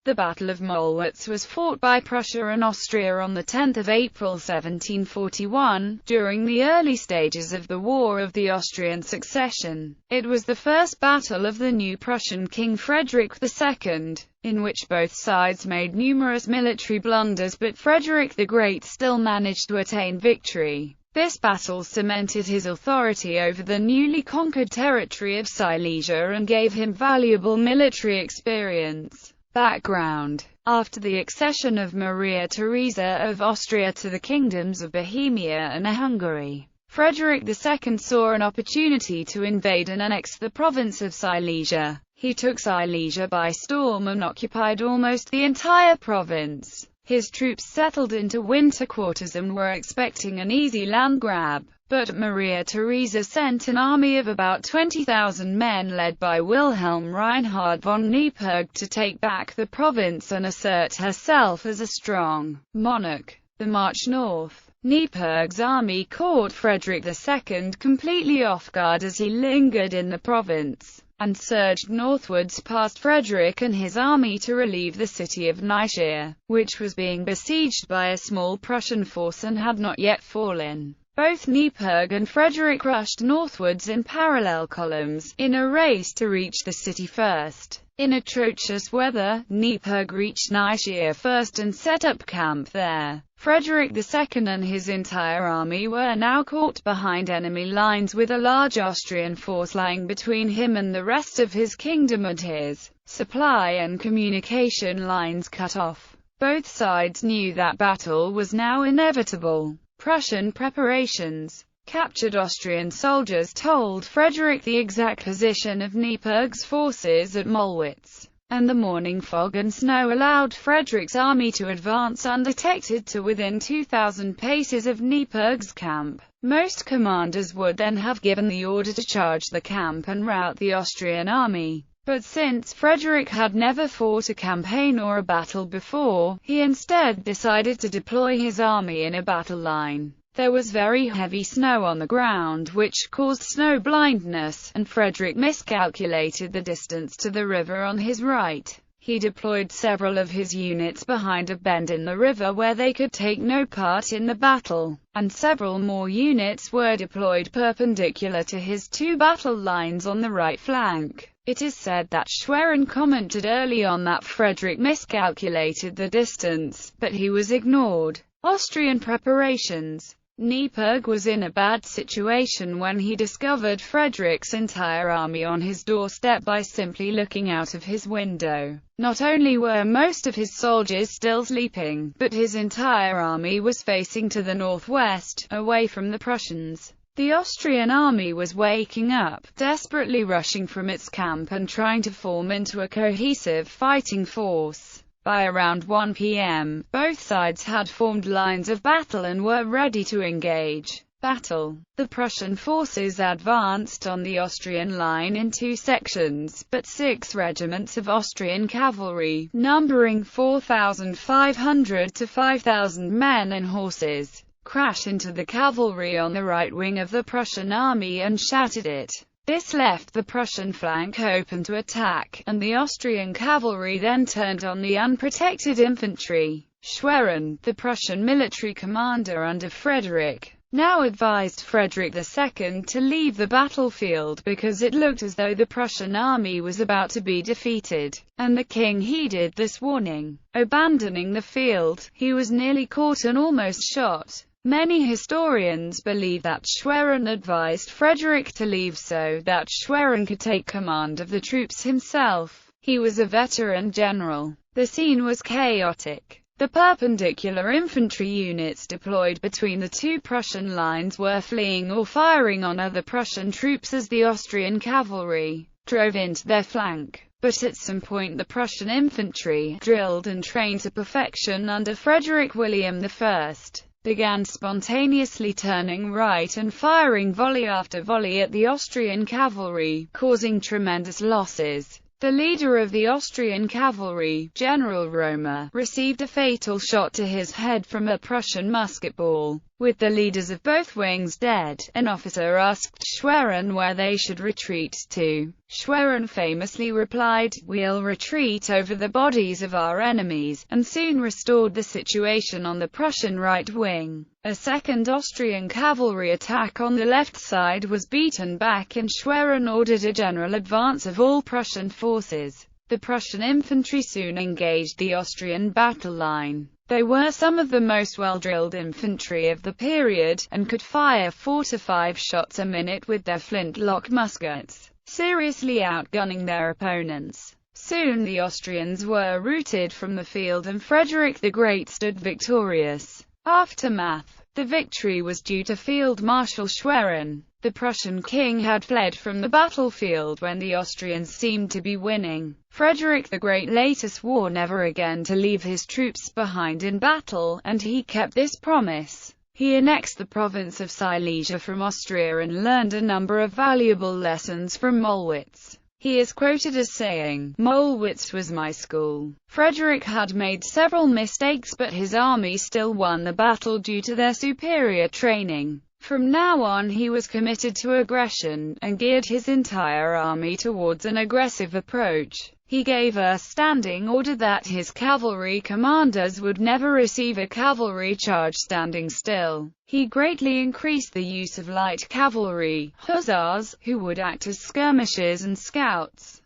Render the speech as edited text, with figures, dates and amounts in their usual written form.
The Battle of Mollwitz was fought by Prussia and Austria on 10 April 1741, during the early stages of the War of the Austrian Succession. It was the first battle of the new Prussian King Frederick II, in which both sides made numerous military blunders, but Frederick the Great still managed to attain victory. This battle cemented his authority over the newly conquered territory of Silesia and gave him valuable military experience. Background: after the accession of Maria Theresa of Austria to the kingdoms of Bohemia and Hungary, Frederick II saw an opportunity to invade and annex the province of Silesia. He took Silesia by storm and occupied almost the entire province. His troops settled into winter quarters and were expecting an easy land grab. But Maria Theresa sent an army of about 20,000 men led by Wilhelm Reinhard von Neipperg to take back the province and assert herself as a strong monarch. The march north. Neipperg's army caught Frederick II completely off guard as he lingered in the province, and surged northwards past Frederick and his army to relieve the city of Nischia, which was being besieged by a small Prussian force and had not yet fallen. Both Neipperg and Frederick rushed northwards in parallel columns, in a race to reach the city first. In atrocious weather, Neipperg reached Nischia first and set up camp there. Frederick II and his entire army were now caught behind enemy lines, with a large Austrian force lying between him and the rest of his kingdom and his supply and communication lines cut off. Both sides knew that battle was now inevitable. Prussian preparations. Captured Austrian soldiers told Frederick the exact position of Neipperg's forces at Mollwitz, and the morning fog and snow allowed Frederick's army to advance undetected to within 2,000 paces of Neipperg's camp. Most commanders would then have given the order to charge the camp and rout the Austrian army. But since Frederick had never fought a campaign or a battle before, he instead decided to deploy his army in a battle line. There was very heavy snow on the ground, which caused snow blindness, and Frederick miscalculated the distance to the river on his right. He deployed several of his units behind a bend in the river where they could take no part in the battle, and several more units were deployed perpendicular to his two battle lines on the right flank. It is said that Schwerin commented early on that Frederick miscalculated the distance, but he was ignored. Austrian preparations. Neipperg was in a bad situation when he discovered Frederick's entire army on his doorstep by simply looking out of his window. Not only were most of his soldiers still sleeping, but his entire army was facing to the northwest, away from the Prussians. The Austrian army was waking up, desperately rushing from its camp and trying to form into a cohesive fighting force. By around 1 p.m., both sides had formed lines of battle and were ready to engage. Battle. The Prussian forces advanced on the Austrian line in two sections, but 6 regiments of Austrian cavalry, numbering 4,500 to 5,000 men and horses, crashed into the cavalry on the right wing of the Prussian army and shattered it. This left the Prussian flank open to attack, and the Austrian cavalry then turned on the unprotected infantry. Schwerin, the Prussian military commander under Frederick, now advised Frederick II to leave the battlefield because it looked as though the Prussian army was about to be defeated, and the king heeded this warning. Abandoning the field, he was nearly caught and almost shot. Many historians believe that Schwerin advised Frederick to leave so that Schwerin could take command of the troops himself. He was a veteran general. The scene was chaotic. The perpendicular infantry units deployed between the two Prussian lines were fleeing or firing on other Prussian troops as the Austrian cavalry drove into their flank. But at some point the Prussian infantry, drilled and trained to perfection under Frederick William I, began spontaneously turning right and firing volley after volley at the Austrian cavalry, causing tremendous losses. The leader of the Austrian cavalry, General Romer, received a fatal shot to his head from a Prussian musket ball, With the leaders of both wings dead, an officer asked Schwerin where they should retreat to. Schwerin famously replied, "We'll retreat over the bodies of our enemies," and soon restored the situation on the Prussian right wing. A second Austrian cavalry attack on the left side was beaten back and Schwerin ordered a general advance of all Prussian forces. The Prussian infantry soon engaged the Austrian battle line. They were some of the most well-drilled infantry of the period, and could fire 4 to 5 shots a minute with their flintlock muskets, seriously outgunning their opponents. Soon the Austrians were routed from the field and Frederick the Great stood victorious. Aftermath. The victory was due to Field Marshal Schwerin. The Prussian king had fled from the battlefield when the Austrians seemed to be winning. Frederick the Great later swore never again to leave his troops behind in battle, and he kept this promise. He annexed the province of Silesia from Austria and learned a number of valuable lessons from Mollwitz. He is quoted as saying, "Mollwitz was my school." Frederick had made several mistakes, but his army still won the battle due to their superior training. From now on he was committed to aggression, and geared his entire army towards an aggressive approach. He gave a standing order that his cavalry commanders would never receive a cavalry charge standing still. He greatly increased the use of light cavalry, hussars, who would act as skirmishers and scouts.